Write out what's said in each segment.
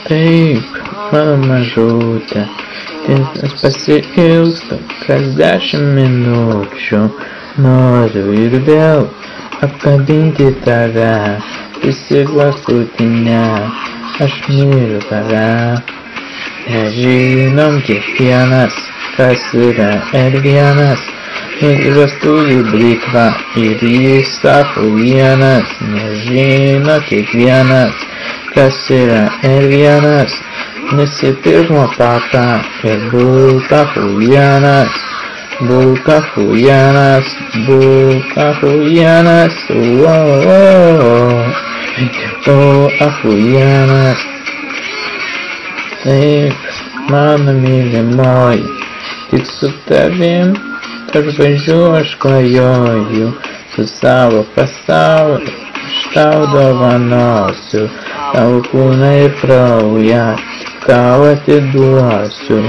Taip, mano mažutė, tiesas pasiilgstu kas 10 minučių, noriu ir vėl apkabinti tave, prisiglaustutinę, aš myliu tave. Nežinom kiekvienas, kas yra R1, vestuvių blytvą ir jis achuienas, nežino kiekvienas, kas yra R1, nusipirko paką ir būk achuienas, tu achuienas. Taip, mano mylimoji, tik su tavim tarp žvaigždžių aš klajoju, su savo pasauliu aš tau dovanosiu, tavo kūną ir kraują tau atiduosiu.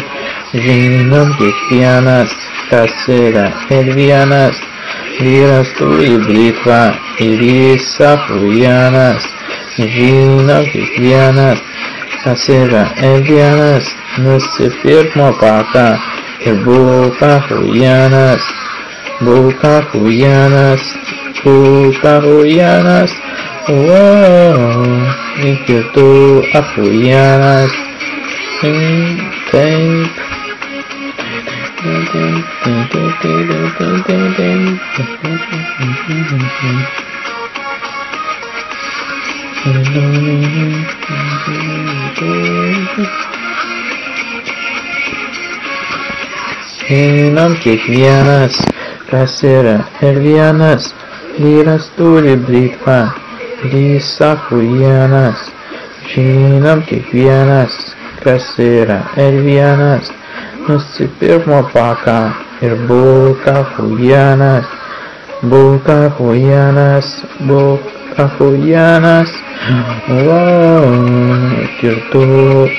Žinom kiekvienas, kas yra R1, vyras turi blytvą ir jis achuienas. Žinom kiekvienas, kas yra R1, nusipirk mopaką ir būk achuienas, iki tu achuienas. Taip. Žinom kiekvienas, kas yra R1, vyras turi blytvą ir jis achuienas. Žinom kiekvienas, kas yra R1, nusipirk mopaką ir būk achuienas, ir tu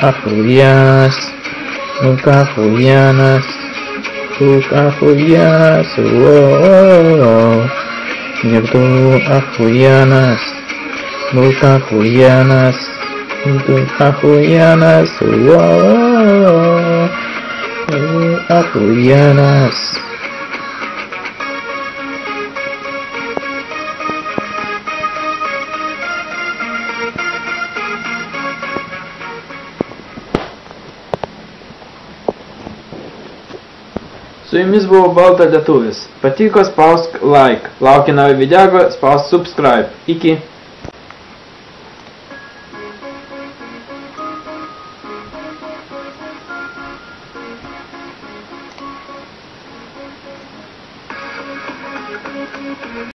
achuienas, būk achuienas, ir tu achuienas, achuienas. Su jumis buvo Balta Lietuvis. Patiko, spausk like. Laukia naujo video, spausk subscribe. Iki.